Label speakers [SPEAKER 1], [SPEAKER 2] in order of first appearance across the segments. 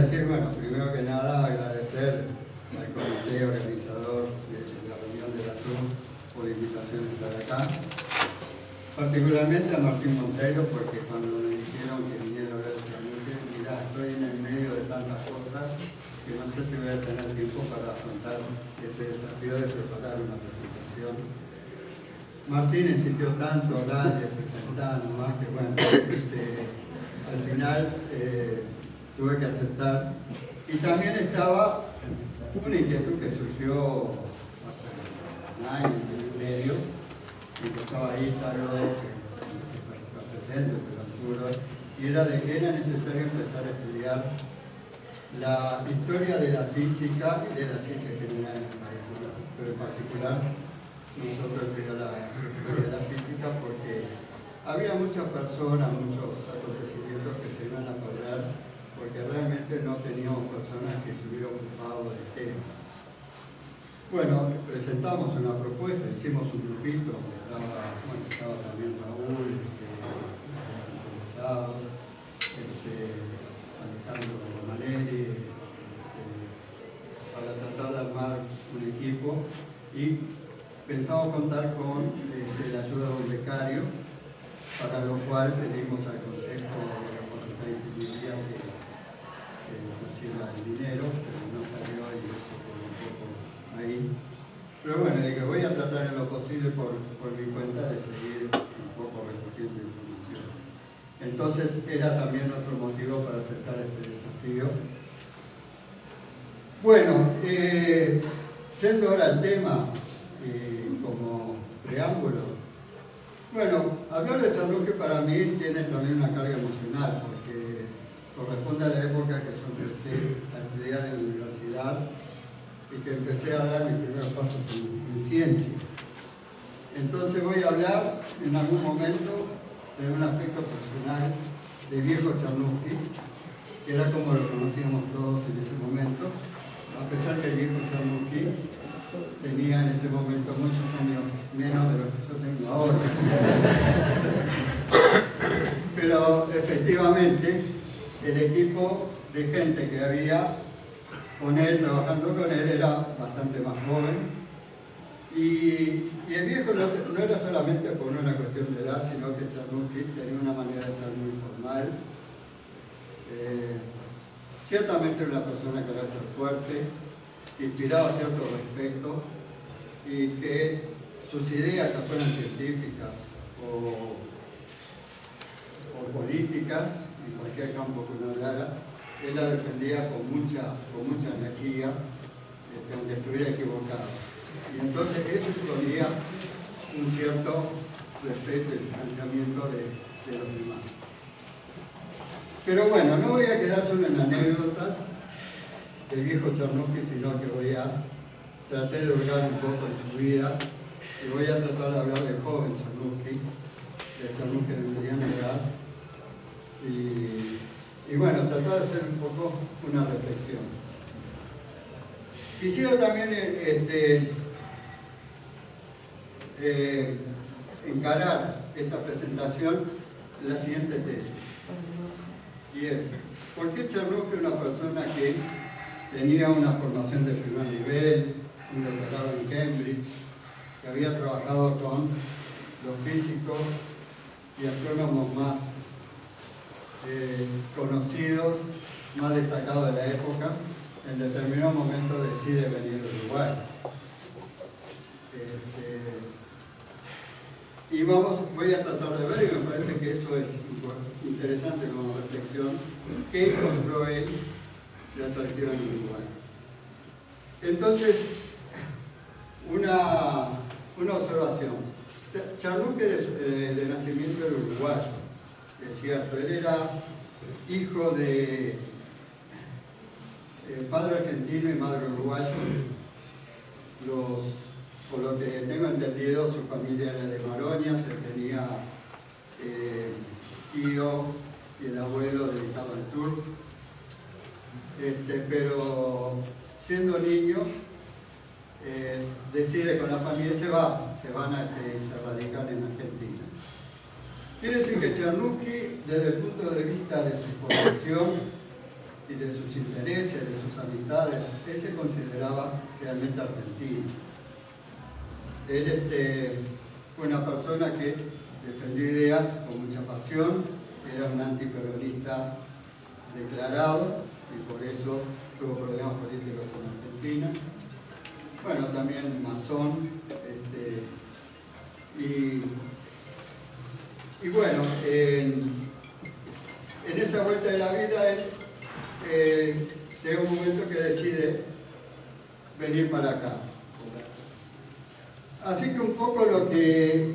[SPEAKER 1] decir, bueno, primero que nada agradecer al comité organizador de la reunión de la SUB por la invitación de estar acá. Particularmente a Martín Monteiro, porque cuando me dijeron que viniera a ver el Charnuque, mirá, estoy en el medio de tantas cosas que no sé si voy a tener tiempo para afrontar ese desafío de preparar una presentación. Martín insistió tanto, dale, presentar nomás, que bueno, al final tuve que aceptar. Y también estaba una inquietud que surgió hace un año y medio, y que estaba ahí, está presente, pero Arturo, y era de que era necesario empezar a estudiar la historia de la física y de la ciencia general en el país, pero en particular nosotros estudiamos la historia de la física porque había muchas personas, muchos acontecimientos que se iban a perder porque realmente no teníamos personas que se hubieran ocupado del tema. Bueno, presentamos una propuesta, hicimos un grupito donde estaba también Raúl, Alejandro Maneri, para tratar de armar un equipo y pensamos contar con la ayuda de un becario, para lo cual pedimos al Consejo de la Facultad de Ingeniería que pusiera el dinero, pero no salió y eso quedó un poco ahí. Pero bueno, dije, voy a tratar en lo posible por mi cuenta de seguir un poco recogiendo información. Entonces era también otro motivo para aceptar este desafío. Bueno, yendo ahora al tema, como preámbulo, bueno, hablar de Charnuque para mí tiene también una carga emocional, porque corresponde a la época que yo empecé a estudiar en la universidad y que empecé a dar mis primeros pasos en ciencia. Entonces voy a hablar en algún momento de un aspecto personal de viejo Charnuque, que era como lo conocíamos todos en ese momento, a pesar que el viejo Charnuque tenía en ese momento muchos años menos de lo que yo tengo ahora. Pero efectivamente el equipo de gente que había con él, trabajando con él, era bastante más joven. Y el viejo no era solamente por una cuestión de edad, sino que Charnuque tenía una manera de ser muy formal. Ciertamente una persona de carácter fuerte, que inspiraba cierto respeto y que sus ideas, ya fueran científicas o políticas, en cualquier campo que uno hablara, él la defendía con mucha energía, aunque estuviera equivocado. Y entonces eso suponía un cierto respeto y distanciamiento de los demás. Pero bueno, no voy a quedar solo en anécdotas del viejo Charnuque, sino que traté de hurgar un poco en su vida y voy a tratar de hablar del joven Charnuque, del Charnuque de mediana edad y bueno, tratar de hacer un poco una reflexión. Quisiera también encarar esta presentación en la siguiente tesis, y es: ¿por qué Charnuque, una persona que tenía una formación de primer nivel, un doctorado en Cambridge, que había trabajado con los físicos y astrónomos más conocidos, más destacados de la época, en determinado momento decide venir a Uruguay? Y voy a tratar de ver, y me parece que eso es interesante como reflexión, qué encontró él de atractivo en Uruguay. Entonces, una observación. Charnuque de nacimiento era uruguayo, es cierto. Él era hijo de padre argentino y madre uruguayo. Por lo que tengo entendido, su familia era de Maroñas, él tenía tío y el abuelo dedicado al turf. Pero siendo niño, decide con la familia y se radican en Argentina. Quiere decir que Charnuque, desde el punto de vista de su formación, y de sus intereses, de sus amistades, él se consideraba realmente argentino. Él fue una persona que defendió ideas con mucha pasión, era un antiperonista declarado y por eso tuvo problemas políticos en Argentina. Bueno, también masón, y bueno, en esa vuelta de la vida él llega un momento que decide venir para acá. Así que un poco lo que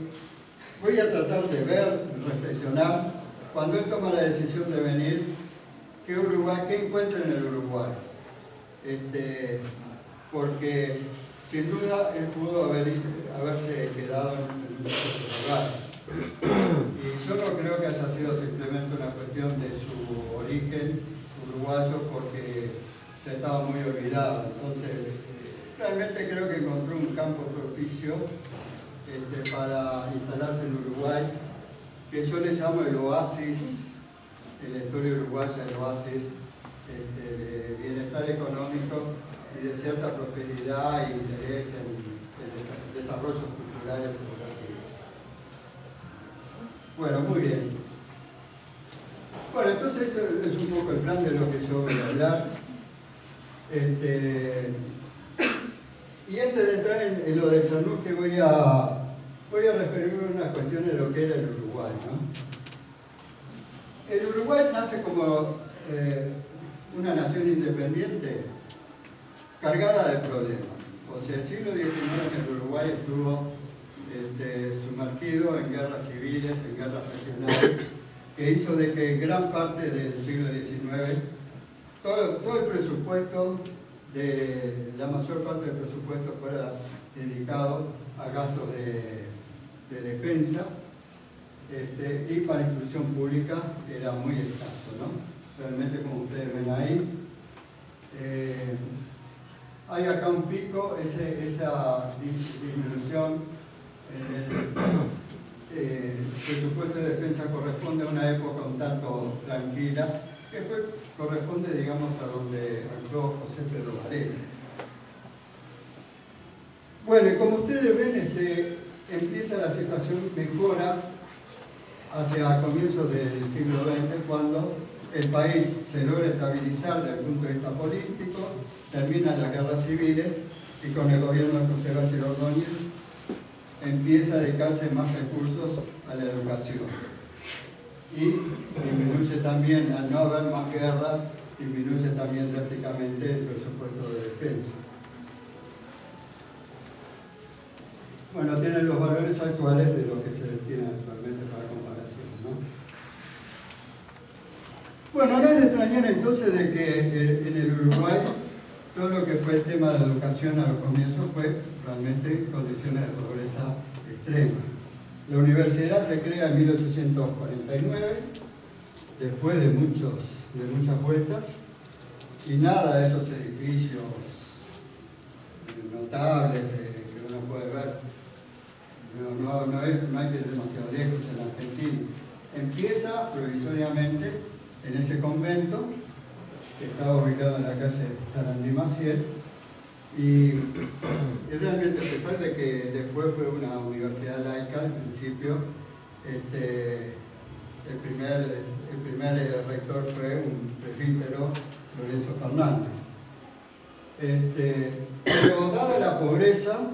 [SPEAKER 1] voy a tratar de ver, reflexionar, cuando él toma la decisión de venir, ¿qué encuentra en el Uruguay? Porque sin duda él pudo haberse quedado en otro lugar. Y yo no creo que haya sido simplemente una cuestión de su origen uruguayo, porque ya estaba muy olvidado. Entonces, realmente creo que encontró un campo propicio para instalarse en Uruguay, que yo le llamo el oasis, en la historia uruguaya, el oasis de bienestar económico y de cierta prosperidad e interés en desarrollos culturales y educativos. Bueno, muy bien. Bueno, entonces eso es un poco el plan de lo que yo voy a hablar. Y antes de entrar en lo de Chernusque voy a referirme a unas cuestiones de lo que era el Uruguay, ¿no? El Uruguay nace como una nación independiente cargada de problemas. O sea, el siglo XIX en el Uruguay estuvo sumergido en guerras civiles, en guerras regionales, que hizo de que gran parte del siglo XIX, todo el presupuesto, la mayor parte del presupuesto fuera dedicado a gastos de defensa, y para instrucción pública era muy escaso, ¿no? Realmente, como ustedes ven ahí, hay acá un pico, esa disminución en el presupuesto de defensa corresponde a una época un tanto tranquila, que corresponde, digamos, a donde actuó José Pedro Varela. Bueno, y como ustedes ven, empieza la situación, mejora hacia comienzos del siglo XX, cuando el país se logra estabilizar desde el punto de vista político, terminan las guerras civiles y con el gobierno de José Bacero Ordóñez empieza a dedicarse más recursos a la educación. Y disminuye también, al no haber más guerras, disminuye también drásticamente el presupuesto de defensa. Bueno, tienen los valores actuales de lo que se destina actualmente para comparación, ¿no? Bueno, no es de extrañar entonces de que en el Uruguay todo lo que fue el tema de educación a los comienzos fue realmente condiciones de pobreza extrema. La universidad se crea en 1849, después de muchas vueltas, y nada de esos edificios notables que uno puede ver. No hay que ir demasiado lejos en la Argentina. Empieza provisoriamente en ese convento, que estaba ubicado en la calle Sarandí Maciel, y realmente, a pesar de que después fue una universidad laica, al principio el primer rector fue un presbítero, Lorenzo Fernández. Pero dada la pobreza,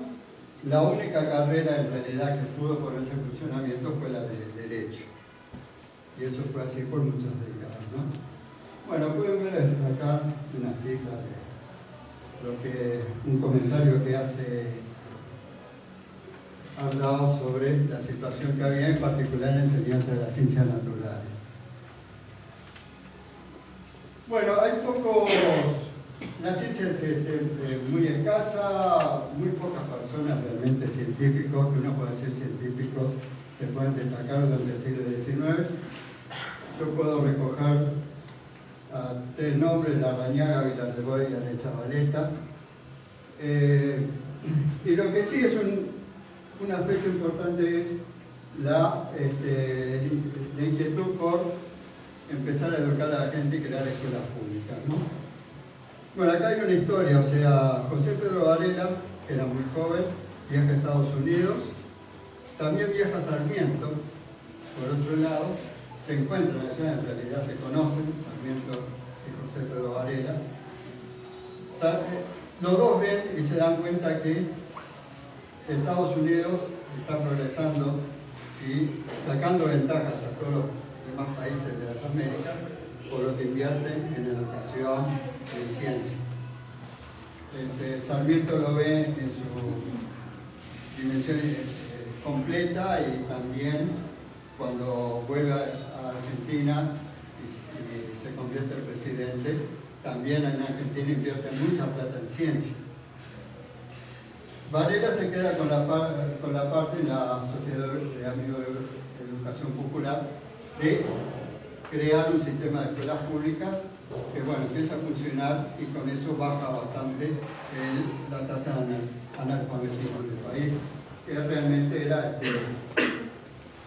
[SPEAKER 1] la única carrera en realidad que pudo ponerse en funcionamiento fue la de Derecho. Y eso fue así por muchas décadas, ¿no? Bueno, pueden ver acá una cifra de un comentario que hace Ardao sobre la situación que había, en particular en la enseñanza de las ciencias naturales. Bueno, hay la ciencia es muy escasa, muy pocas personas realmente científicos, que uno puede ser científico, se pueden destacar durante el siglo XIX. Yo puedo recoger a 3 nombres: Larrañaga, Vilardevoy y Arechavaleta. Y lo que sí es un aspecto importante es la inquietud por empezar a educar a la gente y crear escuelas públicas, ¿no? Bueno, acá hay una historia, o sea, José Pedro Varela, que era muy joven, viaja a Estados Unidos, también viaja Sarmiento, por otro lado, se encuentran allá, en realidad se conocen, Sarmiento y José Pedro Varela. Los dos ven y se dan cuenta que Estados Unidos está progresando y sacando ventajas a todos los demás países de las Américas por lo que invierten en educación y en ciencia. Sarmiento lo ve en su dimensión completa y también cuando vuelve a Argentina y se convierte en presidente, también en Argentina invierte mucha plata en ciencia. Varela se queda con la parte en la Sociedad de Amigos de Educación Popular de crear un sistema de escuelas públicas que, bueno, empieza a funcionar y con eso baja bastante la tasa de analfabetismo en el país, que realmente era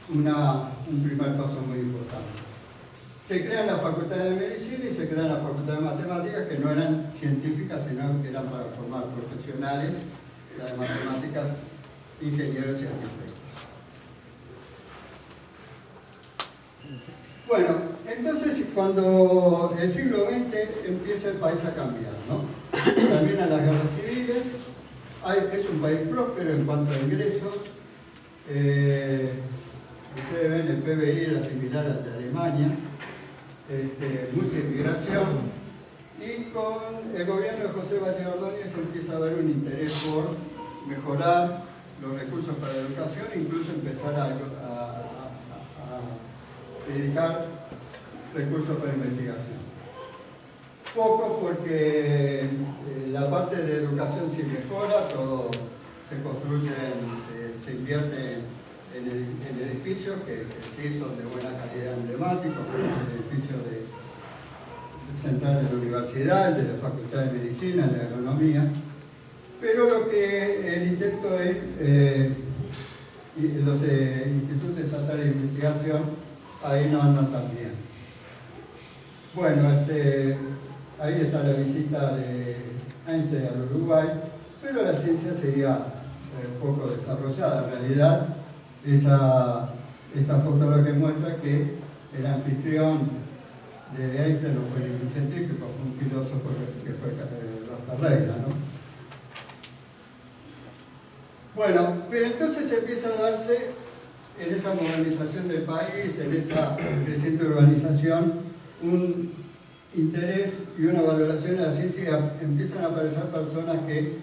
[SPEAKER 1] un primer paso muy importante. Se crean las facultades de medicina y se crean las facultades de matemáticas, que no eran científicas, sino que eran para formar profesionales de matemáticas, ingenieros y arquitectos. Bueno, entonces cuando el siglo XX empieza el país a cambiar, ¿no? Terminan las guerras civiles, es un país próspero en cuanto a ingresos. Ustedes ven, el PBI era similar al de Alemania, mucha inmigración, y con el gobierno de José Valle Ordóñez empieza a haber un interés por mejorar los recursos para la educación e incluso empezar a dedicar recursos para investigación. Poco porque la parte de educación sí mejora, todo se construyen, se invierte en edificios que sí son de buena calidad emblemáticos, como el edificio central de la universidad, el de la Facultad de Medicina, el de Agronomía, pero lo que el intento es, los institutos estatales de investigación, ahí no andan tan bien. Bueno, ahí está la visita de Einstein al Uruguay, pero la ciencia seguía poco desarrollada. En realidad, esta foto lo que muestra que el anfitrión de Einstein no fue ningún científico, fue un filósofo que fue Rafa Reina, ¿no? Bueno, pero entonces empieza a darse en esa modernización del país, en esa creciente urbanización, un interés y una valoración de la ciencia, y empiezan a aparecer personas que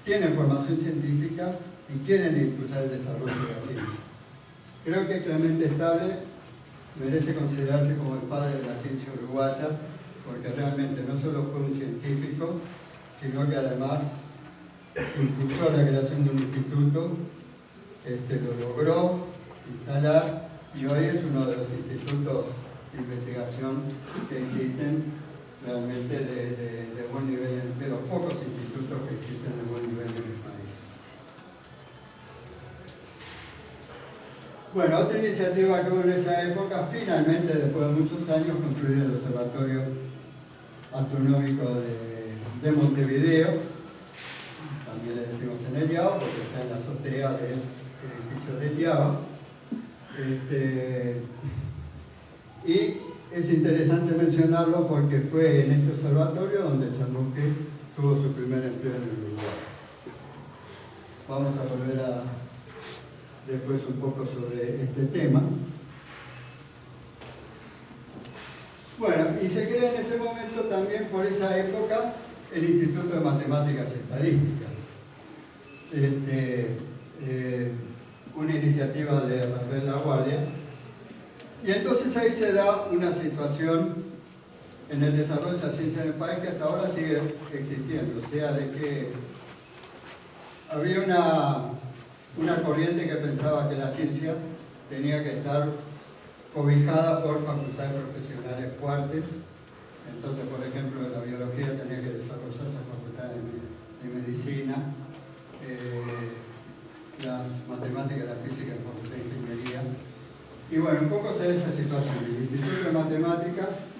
[SPEAKER 1] tienen formación científica y quieren impulsar el desarrollo de la ciencia. Creo que Clemente Estable merece considerarse como el padre de la ciencia uruguaya, porque realmente no solo fue un científico, sino que además impulsó la creación de un instituto, lo logró instalar y hoy es uno de los institutos de investigación que existen realmente de buen nivel, de los pocos institutos que existen de buen nivel en el país. Bueno, otra iniciativa que hubo en esa época, finalmente, después de muchos años, construir el Observatorio Astronómico de Montevideo, también le decimos en el IAO, porque está en la azotea del edificio del IAO. Y es interesante mencionarlo porque fue en este observatorio donde Charluque tuvo su primer empleo en el Uruguay. Vamos a volver después un poco sobre este tema. Bueno, y se crea en ese momento también, por esa época, el Instituto de Matemáticas y Estadísticas. Una iniciativa de Rafael Laguardia. Y entonces ahí se da una situación en el desarrollo de la ciencia en el país que hasta ahora sigue existiendo. O sea, de que había una corriente que pensaba que la ciencia tenía que estar cobijada por facultades profesionales fuertes. Entonces, por ejemplo, la biología tenía que desarrollarse en facultades de medicina, las matemáticas, la física en facultad de ingeniería. Y bueno, un poco se da esa situación. El Instituto de Matemáticas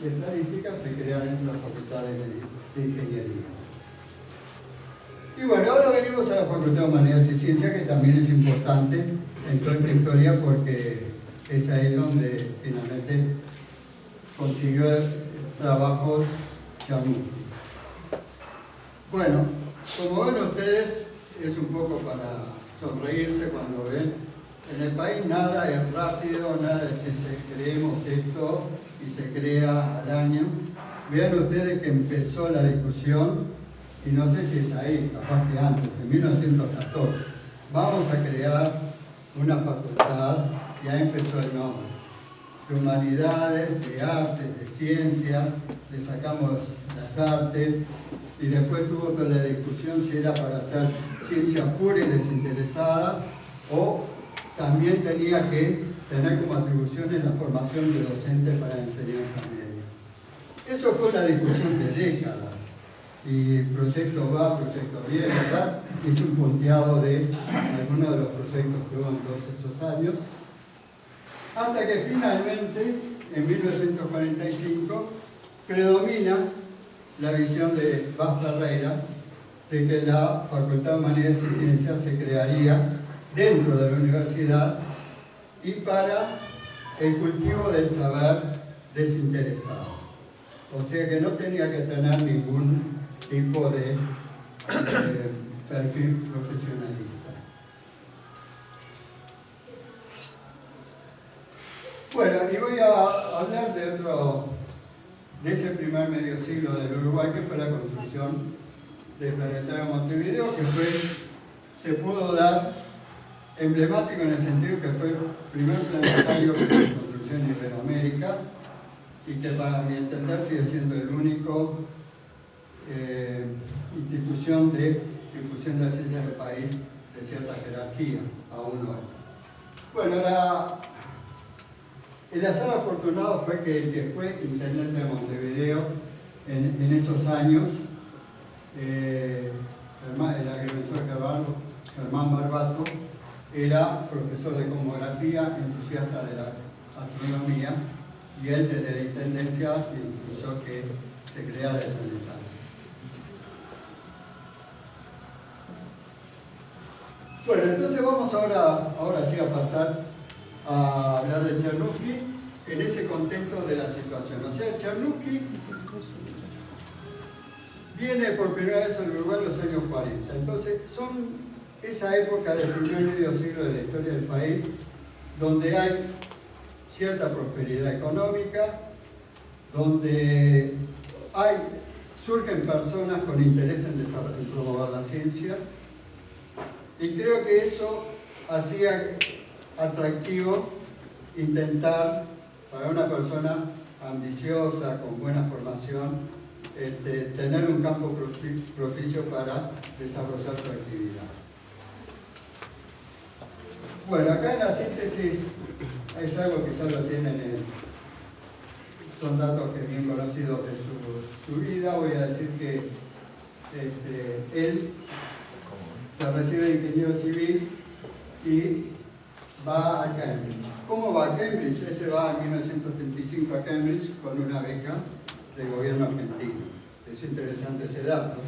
[SPEAKER 1] y Estadística se crea dentro de la Facultad de Ingeniería. Y bueno, ahora venimos a la Facultad de Humanidades y Ciencias, que también es importante en toda esta historia porque es ahí donde finalmente consiguió el trabajo Chernusky. Bueno, como ven ustedes, es un poco para sonreírse cuando ven, en el país nada es rápido, nada es si creemos esto y se crea al año. Vean ustedes que empezó la discusión, y no sé si es ahí, capaz que antes, en 1914. Vamos a crear una facultad, ya empezó el nombre, de humanidades, de artes, de ciencias, le sacamos las artes, y después tuvo toda la discusión si era para hacer ciencia pura y desinteresada, o también tenía que tener como atribuciones la formación de docentes para la enseñanza media. Eso fue una discusión de décadas. Y proyecto va, proyecto viene, ¿verdad? Hice un punteado de algunos de los proyectos que hubo en todos esos años, hasta que finalmente, en 1945, predomina la visión de Vaz Ferreira de que la Facultad de Humanidades y Ciencias se crearía dentro de la universidad y para el cultivo del saber desinteresado. O sea que no tenía que tener ningún tipo de perfil profesionalista. Bueno, y voy a hablar de ese primer medio siglo del Uruguay, que fue la construcción del planetario Montevideo, que se pudo dar emblemático en el sentido que fue el primer planetario que se construyó en Iberoamérica, y que para mi entender sigue siendo el único institución de difusión de la ciencia en el país de cierta jerarquía, aún hoy. Bueno, el azar afortunado fue que el que fue intendente de Montevideo en esos años, el agrimensor Germán Barbato, era profesor de cosmografía, entusiasta de la astronomía, y él desde la intendencia impulsó que se creara el planetario. Bueno, entonces vamos ahora sí a pasar a hablar de Chernusky en ese contexto de la situación. O sea, Chernusky viene por primera vez al Uruguay en los años 40. Entonces, son esa época del primer medio siglo de la historia del país, donde hay cierta prosperidad económica, donde surgen personas con interés en promover la ciencia, y creo que eso hacía atractivo intentar, para una persona ambiciosa, con buena formación, tener un campo propicio para desarrollar su actividad. Bueno, acá en la síntesis es algo que ya lo tienen, son datos que bien conocidos de su vida. Voy a decir que él se recibe de ingeniero civil y va a Cambridge. ¿Cómo va a Cambridge? Ese va en 1935 a Cambridge con una beca del gobierno argentino. Es interesante ese dato.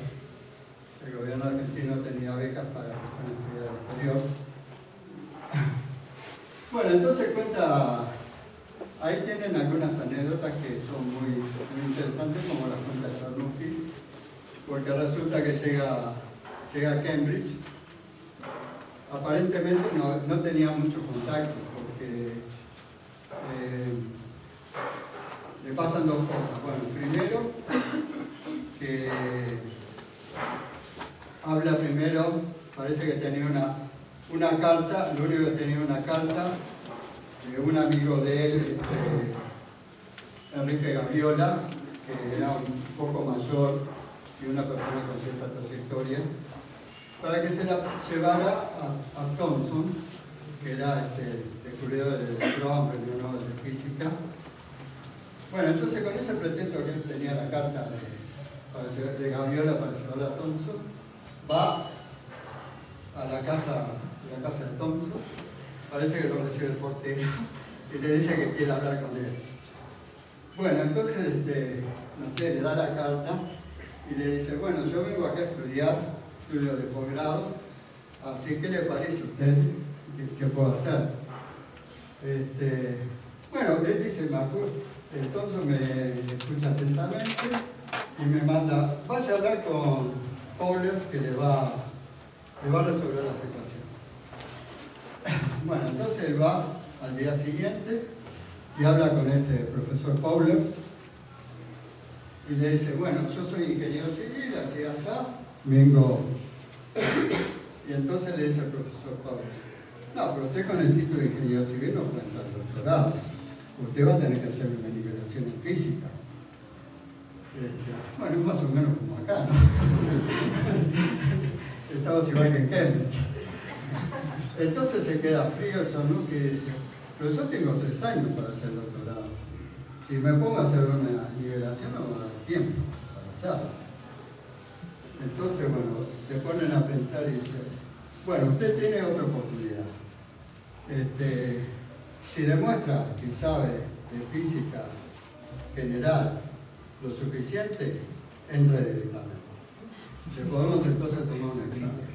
[SPEAKER 1] El gobierno argentino tenía becas para que fueran a estudiar al exterior. Bueno, entonces cuenta, ahí tienen algunas anécdotas que son muy interesantes, como las cuenta Chernusky, porque resulta que llega a Cambridge. Aparentemente no tenía muchos contactos, porque le pasan dos cosas. Bueno, primero, que habla primero, parece que tenía una carta, lo único que tenía una carta de un amigo de él, Enrique Gaviola, que era un poco mayor y una persona con cierta trayectoria, para que se la llevara a Thomson, que era descubridor del electrón, premio Nobel de Física. Bueno, entonces con ese pretexto que él tenía la carta de Gaviola para llevarla a Thomson, va a la casa de Thomson, parece que lo recibe el portero y le dice que quiere hablar con él. Bueno, entonces, no sé, le da la carta y le dice, bueno, yo vengo acá a estudiar, estudio de posgrado, así que le parece a usted qué puedo hacer. Bueno, él dice, entonces me escucha atentamente y me manda, vaya a hablar con Powlers que le va a resolver la situación. Bueno, entonces él va al día siguiente y habla con ese profesor Powlers y le dice, bueno, yo soy ingeniero civil, así asá, vengo. Y entonces le dice al profesor Powlers, no, pero usted con el título de ingeniero civil no puede entrar al doctorado. Usted va a tener que hacer una nivelación en física. Bueno, es más o menos como acá, ¿no? Estamos igual que en Cambridge. Entonces se queda frío Charnock y dice, pero yo tengo 3 años para hacer el doctorado. Si me pongo a hacer una nivelación no me va a dar tiempo para hacerlo. Entonces, bueno, se ponen a pensar y dicen, bueno, usted tiene otra oportunidad. Si demuestra que sabe de física general lo suficiente, entre directamente. Le podemos entonces tomar un examen.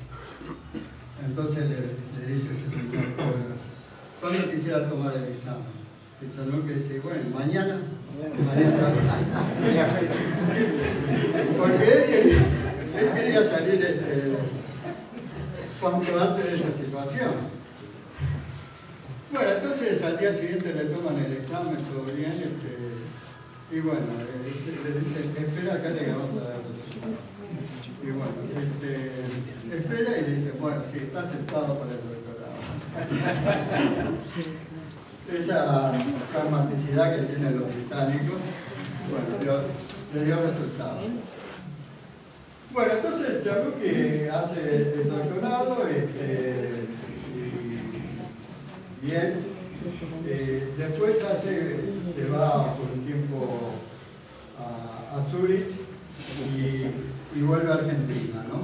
[SPEAKER 1] Entonces le dice ese señor Powlers, ¿cuándo quisiera tomar el examen? El señor que dice, bueno, mañana. Porque él quería salir cuanto antes de esa situación. Bueno, entonces al día siguiente le toman el examen, todo bien, y bueno, le dicen, espera, acá te vamos a dar el resultado. Y bueno, espera y le dice, bueno, sí, está aceptado para el doctorado. Esa pragmaticidad que tienen los británicos, bueno, le dio resultado. Bueno, entonces Charnock hace el doctorado, bien, después se va por un tiempo a Zurich y vuelve a Argentina, ¿no?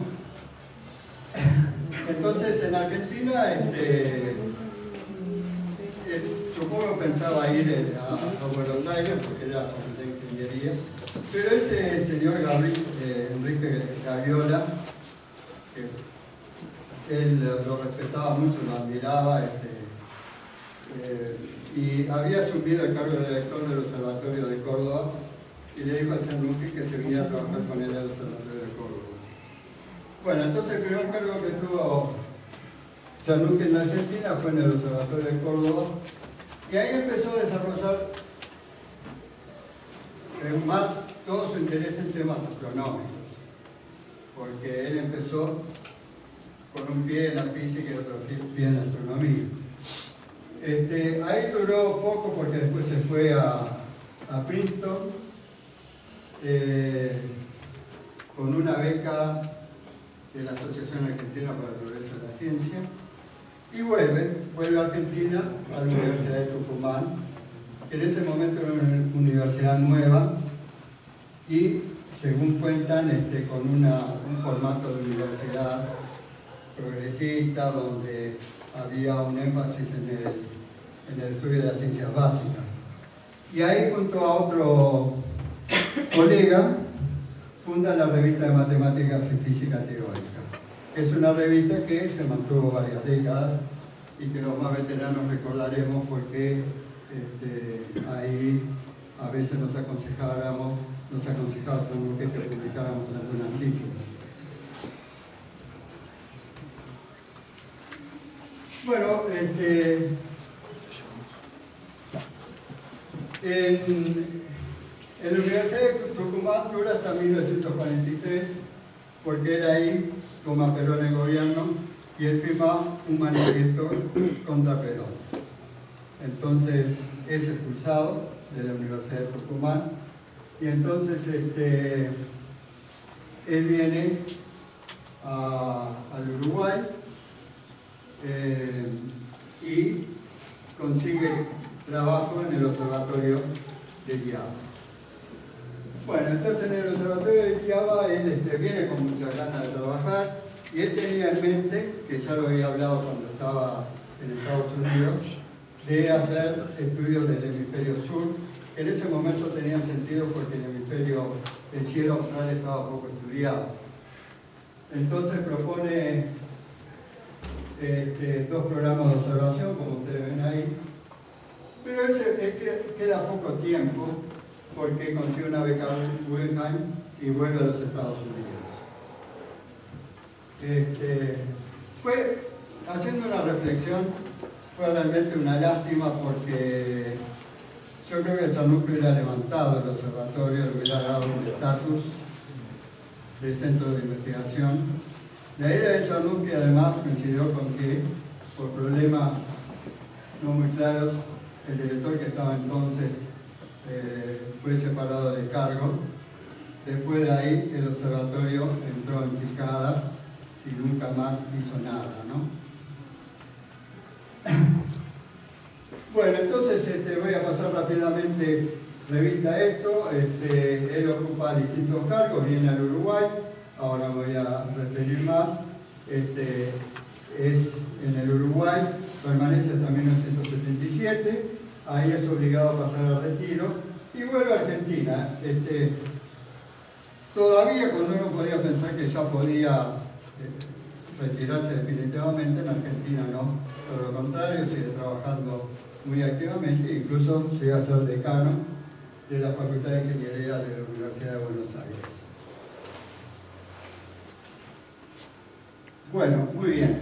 [SPEAKER 1] Entonces en Argentina, supongo que pensaba ir a Buenos Aires porque era de ingeniería, pero ese señor Enrique Gaviola, él lo respetaba mucho, lo admiraba, y había asumido el cargo de director del Observatorio de Córdoba y le dijo a Charnock que se venía a trabajar con él al Observatorio de Córdoba. Bueno, entonces el primer cargo que tuvo Charnock en la Argentina fue en el Observatorio de Córdoba y ahí empezó a desarrollar más todo su interés en temas astronómicos, porque él empezó con un pie en la física y otro pie en la astronomía. Ahí duró poco porque después se fue a Princeton con una beca de la Asociación Argentina para el Progreso de la Ciencia y vuelve a Argentina, a la Universidad de Tucumán, que en ese momento era una universidad nueva y, según cuentan, con un formato de universidad progresista donde había un énfasis en el estudio de las ciencias básicas. Y ahí, junto a otro colega, funda la revista de Matemáticas y Física Teórica, que es una revista que se mantuvo varias décadas y que los más veteranos recordaremos porque ahí a veces nos aconsejaba que publicáramos algún artículo. Bueno, en la Universidad de Tucumán dura hasta 1943, porque él ahí toma Perón el gobierno y él firma un manifiesto contra Perón. Entonces es expulsado de la Universidad de Tucumán y entonces él viene al Uruguay y consigue trabajo en el Observatorio de Piava. Bueno, entonces en el Observatorio de Piava él viene con muchas ganas de trabajar y él tenía en mente, que ya lo había hablado cuando estaba en Estados Unidos, de hacer estudios del hemisferio sur que en ese momento tenían sentido porque el cielo austral estaba poco estudiado. Entonces propone dos programas de observación, como ustedes ven ahí, pero él queda poco tiempo porque consigue una beca Guggenheim y vuelve a los Estados Unidos. Haciendo una reflexión, fue realmente una lástima porque yo creo que Charnusky hubiera levantado el observatorio, le hubiera dado un estatus de centro de investigación. La idea de Charnusky además coincidió con que, por problemas no muy claros, el director que estaba entonces fue separado del cargo. Después de ahí el observatorio entró en picada y nunca más hizo nada, ¿no? Bueno, entonces voy a pasar rápidamente revista a esto. Él ocupa distintos cargos, viene al Uruguay, ahora voy a referir más. Es en el Uruguay, permanece hasta 1977, ahí es obligado a pasar al retiro y vuelve a Argentina. Todavía cuando uno podía pensar que ya podía retirarse definitivamente, en Argentina no, todo lo contrario, sigue trabajando muy activamente, incluso llega a ser decano de la Facultad de Ingeniería de la Universidad de Buenos Aires. Bueno, muy bien.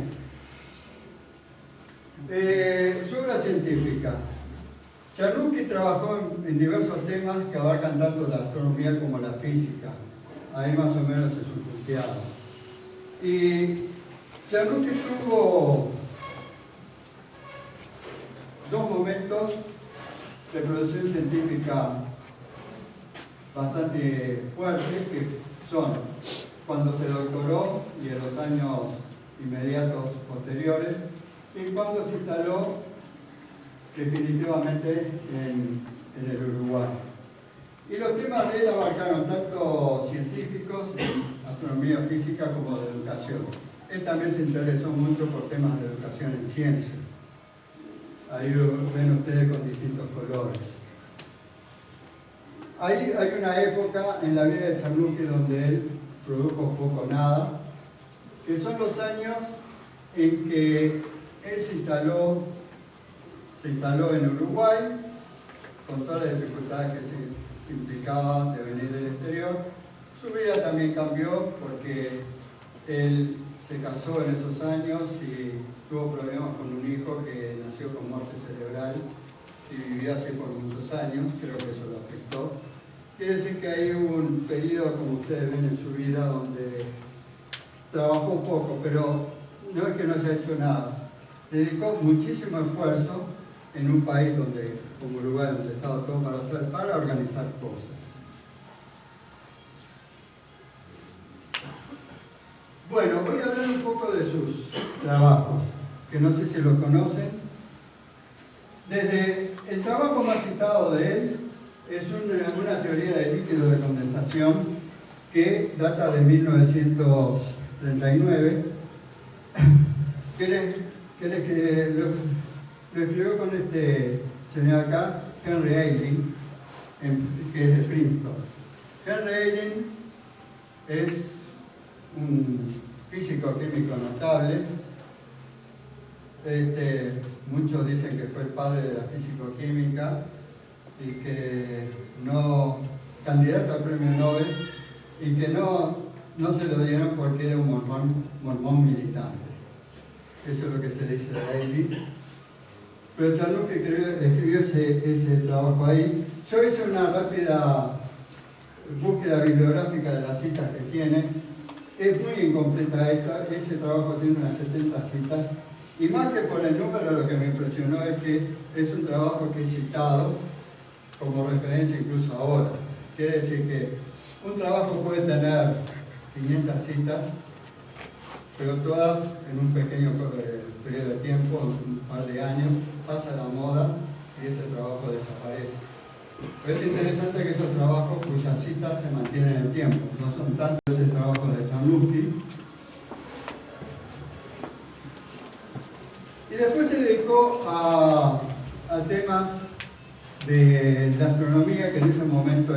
[SPEAKER 1] Su obra científica. Charnusky trabajó en diversos temas que abarcan tanto la astronomía como la física. Ahí más o menos es un punteado. Y Charnusky tuvo dos momentos de producción científica bastante fuertes, que son cuando se doctoró y en los años inmediatos posteriores, y cuando se instaló definitivamente en el Uruguay. Y los temas de él abarcaron tanto científicos, astronomía física, como de educación. Él también se interesó mucho por temas de educación en ciencias. Ahí lo ven ustedes con distintos colores. Ahí hay una época en la vida de Charnusky donde él produjo poco o nada, que son los años en que él se instaló en Uruguay, con todas las dificultades que se implicaba de venir del exterior. Su vida también cambió porque él se casó en esos años y tuvo problemas con un hijo que nació con muerte cerebral y vivió así por muchos años, creo que eso lo afectó. Quiere decir que hay un periodo, como ustedes ven en su vida, donde trabajó poco, pero no es que no haya hecho nada. Dedicó muchísimo esfuerzo en un país como Uruguay, donde estaba todo para hacer, para organizar cosas. Bueno, voy a hablar un poco de sus trabajos, que no sé si los conocen. Desde el trabajo más citado de él es una teoría de líquidos de condensación que data de 1939, que lo escribió con este señor acá, Henry Eiling, que es de Princeton. Henry Eiling es un físico químico notable. Muchos dicen que fue el padre de la físico-química y que no, candidato al premio Nobel, y que no se lo dieron porque era un mormón militante. Eso es lo que se dice de Eiling. Pero Charnusky escribió ese trabajo ahí. Yo hice una rápida búsqueda bibliográfica de las citas que tiene. Es muy incompleta ese trabajo tiene unas 70 citas. Y más que por el número, lo que me impresionó es que es un trabajo que es citado como referencia incluso ahora. Quiere decir que un trabajo puede tener 500 citas, pero todas en un pequeño periodo de tiempo, un par de años, pasa la moda y ese trabajo desaparece. Pero es interesante que esos trabajos cuyas citas se mantienen en el tiempo, no son tantos ese trabajo de Charnusky. Y después se dedicó a temas de la astronomía que en ese momento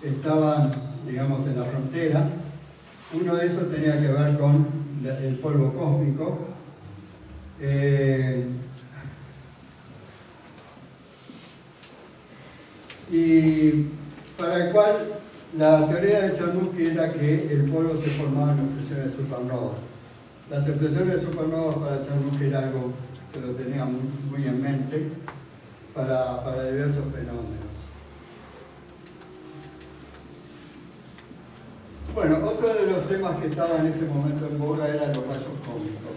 [SPEAKER 1] estaban, digamos, en la frontera. Uno de esos tenía que ver con el polvo cósmico. Y para el cual la teoría de Chernusky era que el polvo se formaba en explosiones de supernovas. Las explosiones de supernovas para Chernusky era algo que lo tenía muy en mente para diversos fenómenos. Bueno, otro de los temas que estaba en ese momento en boga eran los rayos cósmicos.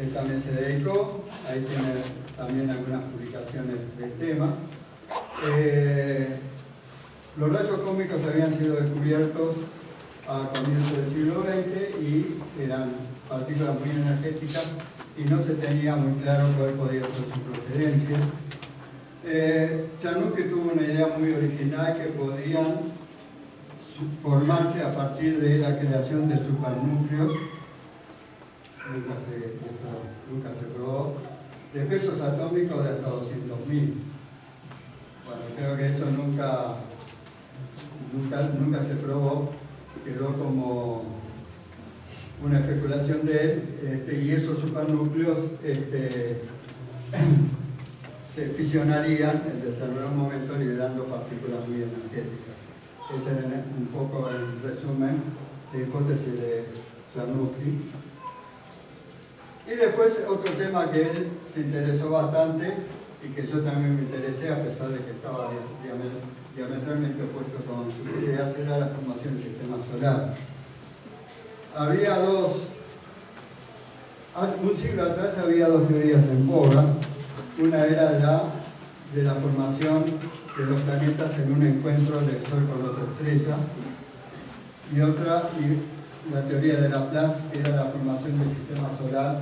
[SPEAKER 1] Él también se dedicó, ahí tiene también algunas publicaciones del tema. Los rayos cósmicos habían sido descubiertos a comienzos del siglo XX y eran partículas muy energéticas y no se tenía muy claro cuál podía ser su procedencia. Chernusky tuvo una idea muy original que podían formarse a partir de la creación de supernúcleos, nunca se probó, de pesos atómicos de hasta 200.000. Bueno, creo que eso nunca se probó, quedó como una especulación de él, y esos supernúcleos se fisionarían en determinado momento liberando partículas muy energéticas. Ese era un poco el resumen de hipótesis de Chernusky. Y después otro tema que él se interesó bastante y que yo también me interesé a pesar de que estaba diametralmente opuesto con sus ideas, era la formación del sistema solar. Había un siglo atrás había dos teorías en boga. Una era de la formación de los planetas en un encuentro del Sol con otra estrella, y otra, la teoría de Laplace, que era la formación del sistema solar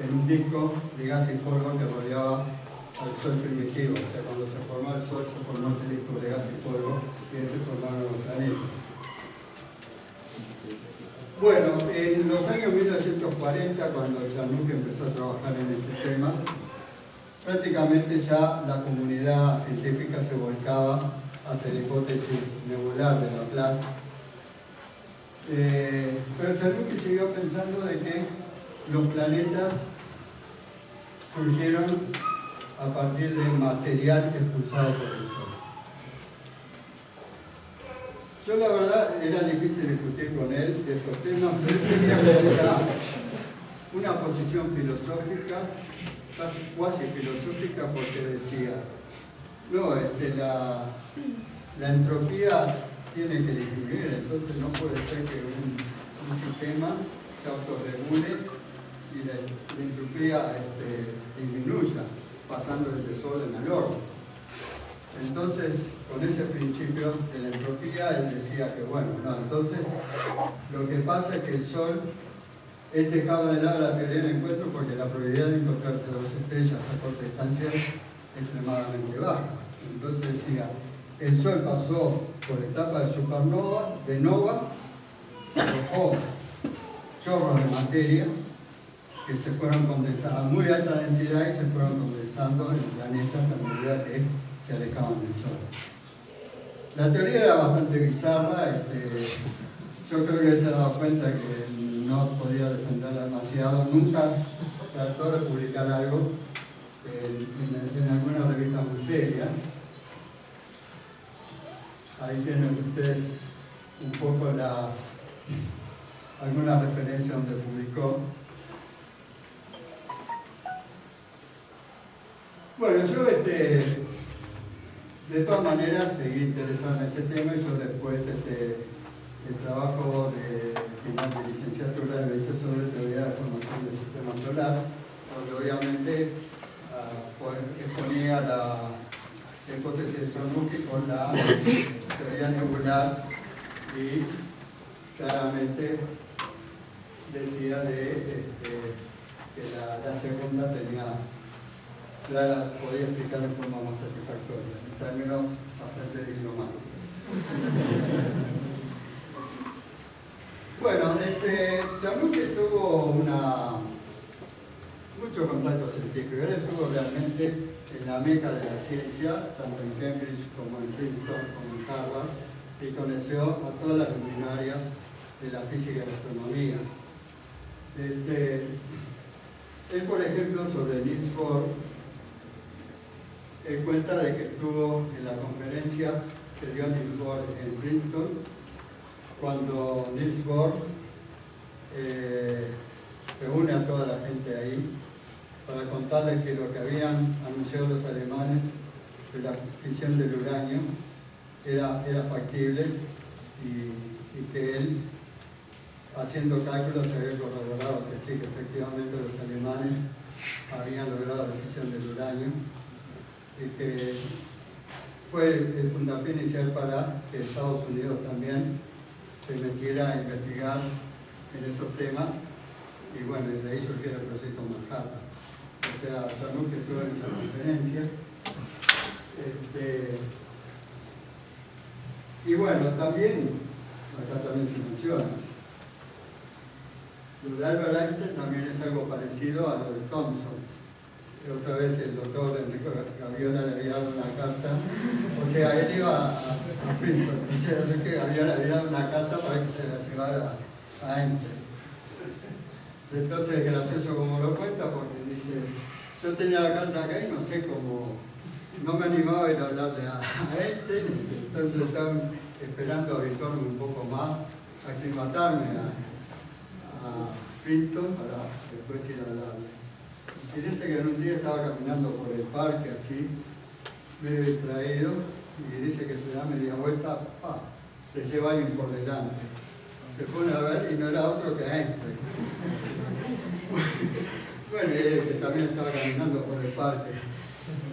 [SPEAKER 1] en un disco de gas y polvo que rodeaba al Sol primitivo. O sea, cuando se formó el Sol, se formó ese disco de gas y polvo y ahí se formaron los planetas. Bueno, en los años 1940, cuando Chernusky empezó a trabajar en este tema, prácticamente ya la comunidad científica se volcaba hacia la hipótesis nebular de Laplace. Pero Chernusky siguió pensando de que los planetas surgieron a partir de material expulsado por el Sol. Yo la verdad era difícil discutir con él de estos temas, pero él tenía una posición filosófica, cuasi filosófica, porque decía, no, la entropía tiene que disminuir, entonces no puede ser que un sistema se autorregule y la entropía disminuya, pasando del desorden al orden. Entonces, con ese principio de la entropía, él decía que, bueno, no, entonces lo que pasa es que el Sol, él dejaba de lado la teoría del encuentro porque la probabilidad de encontrarse dos estrellas a corta distancia es extremadamente baja. Entonces decía, el Sol pasó por etapa de supernova, de nova, arrojó chorros de materia que se fueron condensando a muy alta densidad y se fueron condensando en planetas a medida que se alejaban del Sol. La teoría era bastante bizarra, yo creo que él se ha dado cuenta que no podía defenderla demasiado, nunca trató de publicar algo en alguna revista muy seria. Ahí tienen ustedes un poco algunas referencias donde publicó. Bueno, yo de todas maneras seguí interesado en ese tema y yo después el trabajo de final de licenciatura lo hice sobre teoría de formación del sistema solar, donde obviamente exponía la hipótesis de Chernusky con la teoría nebular y claramente decía que la segunda podía explicar de forma más satisfactoria, en términos bastante diplomáticos. Bueno, Chernusky tuvo muchos mucho contacto científico. Él estuvo realmente en la meca de la ciencia, tanto en Cambridge como en Princeton, como en Harvard, y conoció a todas las luminarias de la física y la astronomía. Él, por ejemplo, sobre Niels Bohr, él cuenta de que estuvo en la conferencia que dio Niels Bohr en Princeton, cuando Niels Bohr reúne a toda la gente ahí para contarles que lo que habían anunciado los alemanes de la fisión del uranio era factible y que él, haciendo cálculos, se había corroborado que sí, que efectivamente los alemanes habían logrado la fisión del uranio y que fue el puntapié inicial para que Estados Unidos también se metiera a investigar en esos temas y bueno, de ahí surgió el proyecto Manhattan. O sea, Chanuk estuvo en esa conferencia. Y bueno, también, acá también se menciona, lo de Albert Einstein también es algo parecido a lo de Thomson. Otra vez el doctor Enrico Gaviola le había dado una carta, o sea, él iba a Princeton, entonces Enrique Gaviola le había dado una carta para que se la llevara a Einstein. Entonces es gracioso como lo cuenta porque dice, yo tenía la carta acá y no sé cómo, no me animaba a ir a hablarle a Einstein, entonces estaba esperando habituarme un poco más, aclimatarme a Princeton para después ir a hablarle. Y dice que en un día estaba caminando por el parque así, medio distraído, y dice que se da media vuelta, se lleva alguien por delante. Se pone a ver y no era otro que Einstein. Bueno, y él que también estaba caminando por el parque.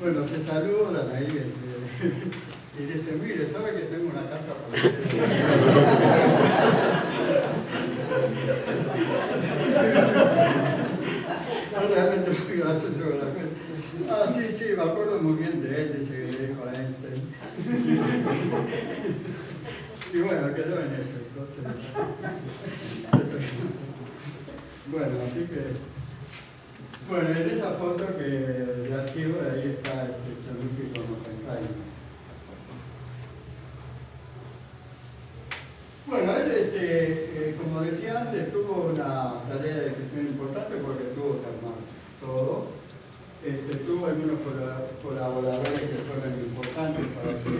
[SPEAKER 1] Bueno, se saludan ahí y dice, mire, ¿sabe que tengo una carta para usted? Realmente muy gracioso con la cosa. Sí, me acuerdo muy bien de él, dice que le dijo a Einstein. Y bueno, quedó en eso, entonces. Bueno, así que. Bueno, en esa foto que de archivo, ahí está Chanuk con Oppenheimer. Bueno, él, como decía antes, tuvo una tarea de gestión importante porque tuvo que armar todo. Tuvo algunos colaboradores que fueron importantes para que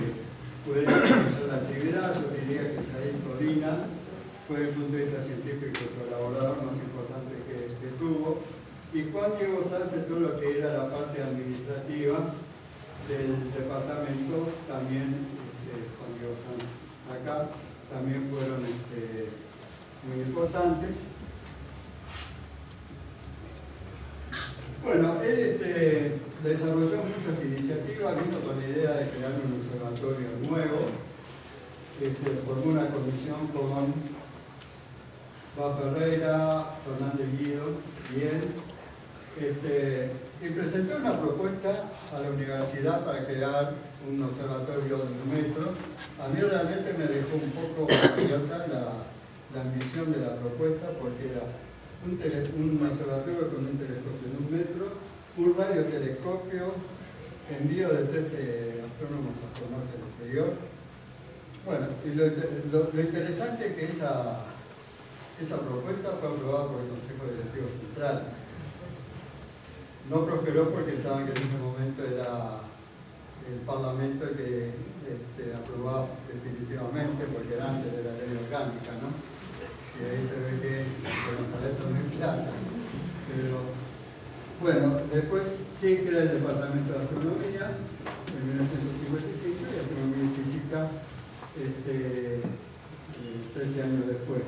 [SPEAKER 1] pudiera hacer la actividad. Yo diría que Said Codina fue desde el punto de vista científico el colaborador más importante que tuvo. Y Juan Diego Sánchez, todo lo que era la parte administrativa del departamento, también Juan Diego Sánchez acá, también fueron muy importantes. Bueno, él desarrolló muchas iniciativas, vino con la idea de crear un observatorio nuevo, formó una comisión con Paz Ferreira, Fernández Guido y él, y presentó una propuesta a la universidad para crear un observatorio de 1 metro. A mí realmente me dejó un poco abierta la ambición de la propuesta porque era un observatorio con un telescopio de 1 metro, un radiotelescopio, envío de 3 astrónomos a formarse al exterior. Bueno, y lo interesante es que esa propuesta fue aprobada por el Consejo Directivo Central. No prosperó porque saben que en ese momento era el Parlamento el que aprobaba definitivamente, porque era antes de la ley orgánica, ¿no? Y ahí se ve que, bueno, para esto no hay plata. Pero, bueno, después sí crea el Departamento de Astronomía en 1955 y Astronomía y Física 13 años después.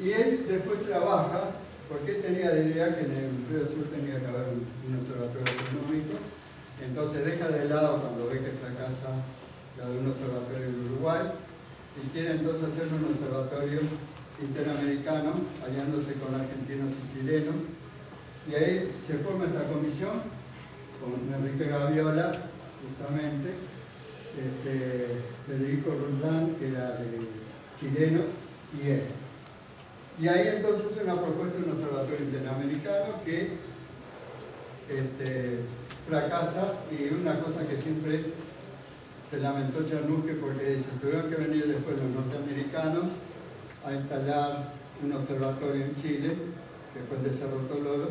[SPEAKER 1] Y él después trabaja, porque él tenía la idea que en el Río Sur tenía que haber un observatorio astronómico, entonces deja de lado cuando ve que fracasa la de un observatorio en Uruguay, y quiere entonces hacer un observatorio interamericano, aliándose con argentinos y chilenos, y ahí se forma esta comisión con Enrique Gaviola, justamente, Federico Roldán, que era chileno, y él. Y ahí entonces una propuesta de un observatorio interamericano que fracasa, y una cosa que siempre se lamentó Chernusky, porque dice, tuvieron que venir después los norteamericanos a instalar un observatorio en Chile, que fue el de Cerro Tololo,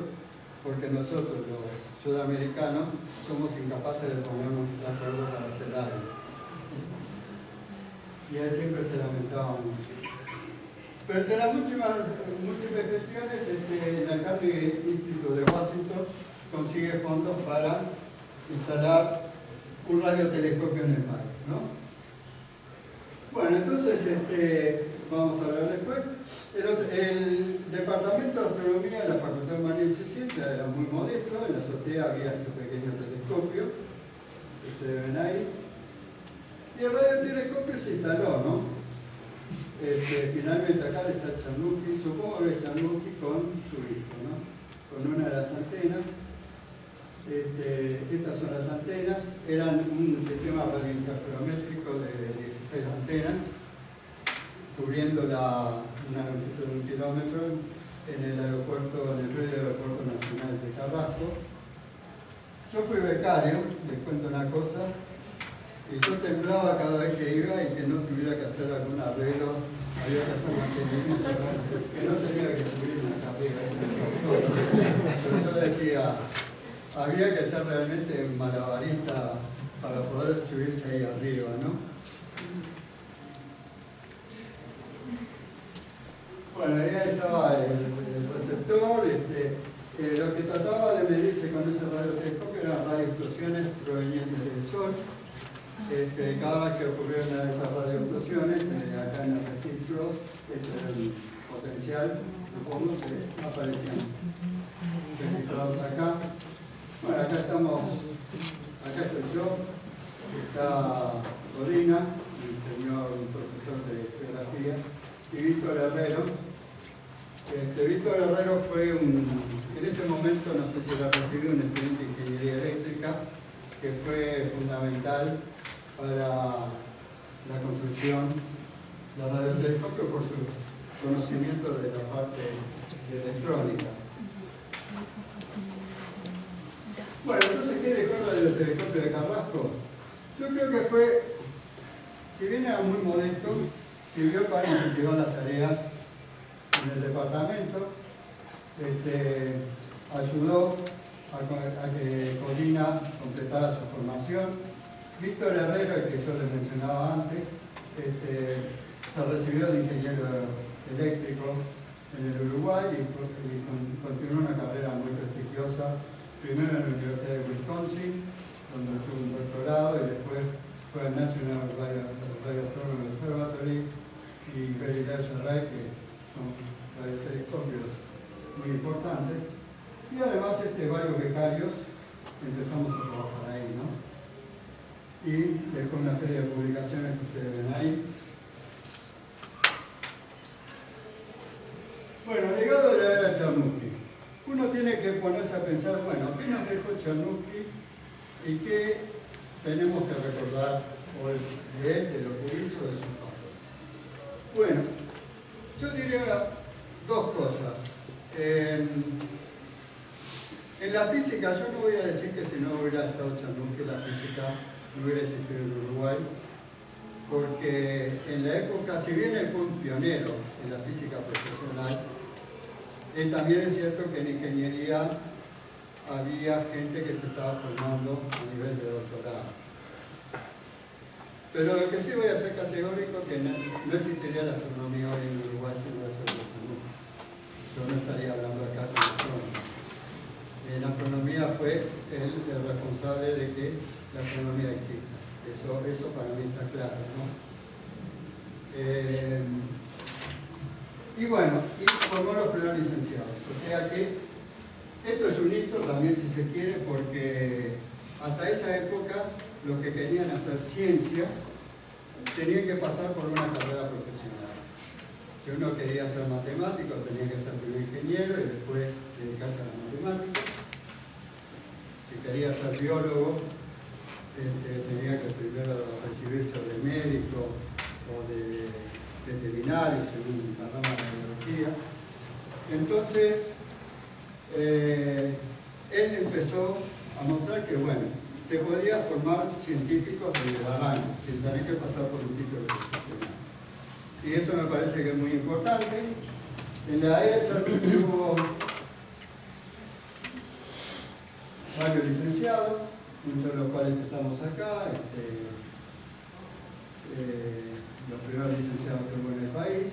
[SPEAKER 1] porque nosotros los sudamericanos somos incapaces de ponernos de acuerdo para hacer algo. Y él siempre se lamentaba mucho. Pero entre las múltiples gestiones, el Carnegie Institute de Washington consigue fondos para instalar un radiotelescopio en el país, ¿no? Bueno, entonces vamos a hablar después. El departamento de astronomía de la Facultad de Humanidades y Ciencias era muy modesto. En la azotea había ese pequeño telescopio que ustedes ven ahí, y el radiotelescopio se instaló, ¿no? Finalmente acá está Chernusky, supongo que es Chernusky con su hijo, ¿no? Con una de las antenas. Estas son las antenas, eran un sistema radiointerferométrico de 16 antenas, cubriendo una longitud de 1 kilómetro en el aeropuerto, en el predio del Aeropuerto Nacional de Carrasco. Yo fui becario, les cuento una cosa, y yo temblaba cada vez que iba y que no tuviera que hacer algún arreglo, había que hacer mantenimiento, que no tenía que subir una carrera. Pero yo decía, había que ser realmente un malabarista para poder subirse ahí arriba, ¿no? Bueno, ahí estaba el receptor. Lo que trataba de medirse con ese radiotelescopio eran radioexplosiones provenientes del Sol. Cada vez que ocurrió una de esas radioexplosiones, acá en el registro, el potencial, supongo, que aparecían registrados acá. Bueno, acá estoy yo, está Codina, el señor profesor de geografía, y Víctor Herrero. Víctor Herrero fue en ese momento, no sé si lo ha recibido, un estudiante de ingeniería eléctrica, que fue fundamental para la construcción del radiotelescopio por su conocimiento de la parte de electrónica. Bueno, entonces, ¿qué dejó el radiotelescopio de Carrasco? Yo creo que fue, si bien era muy modesto, sirvió para incentivar las tareas en el departamento, ayudó a que Codina completara su formación. Víctor Herrero, el que yo les mencionaba antes, se recibió de ingeniero eléctrico en el Uruguay y continuó una carrera muy prestigiosa, primero en la Universidad de Wisconsin, donde tuvo un doctorado, y después fue al National Radio Astronomy Observatory y Very Large Array, que son radiotelescopios muy importantes. Y además varios becarios empezamos a trabajar ahí, ¿no? Y dejó una serie de publicaciones que ustedes ven ahí. Bueno, legado de la era Chernusky. Uno tiene que ponerse a pensar, bueno, ¿qué nos dejó Chernusky y qué tenemos que recordar hoy de él, de lo que hizo, de sus pasos? Bueno, yo diría dos cosas. En la física, yo no voy a decir que si no hubiera estado Chernusky, la física no hubiera existido en Uruguay, porque en la época, si bien él fue un pionero en la física profesional, también es cierto que en ingeniería había gente que se estaba formando a nivel de doctorado. Pero lo que sí voy a ser categórico, que no existiría la astronomía hoy en Uruguay si no hubiera sido Chernusky. Yo no estaría hablando acá con astronomía. En astronomía fue el responsable de que la astronomía exista. Eso para mí está claro, ¿no? Y bueno, y formó los primeros licenciados. O sea que esto es un hito también, si se quiere, porque hasta esa época los que querían hacer ciencia tenían que pasar por una carrera profesional. Si uno quería ser matemático, tenía que ser primero ingeniero y después dedicarse a la matemática. Si quería ser biólogo, tenía que primero recibirse de médico o de veterinario, según la rama de biología. Entonces, él empezó a mostrar que, bueno, se podía formar científicos desde la rama, sin tener que pasar por un título profesional. Y eso me parece que es muy importante. En la era Charruti hubo varios licenciados, entre los cuales estamos acá, los primeros licenciados que hubo en el país.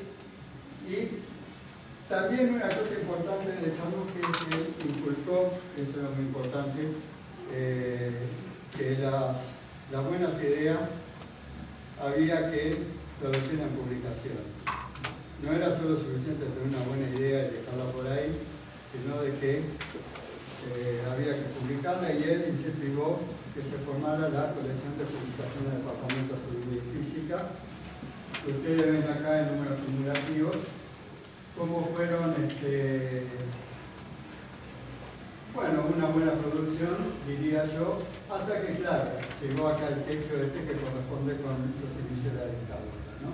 [SPEAKER 1] Y también una cosa importante de Charruti es que inculcó, eso era muy importante, que las buenas ideas había que traducirlas en publicación. No era solo suficiente tener una buena idea y dejarla por ahí, sino de que había que publicarla, y él incentivó que se formara la colección de publicaciones de departamentos de Astronomía y Física. Ustedes ven acá en números cumulativos cómo fueron bueno, una buena producción, diría yo, hasta que, claro, llegó acá el texto que corresponde con los inicios de la dictadura, ¿no?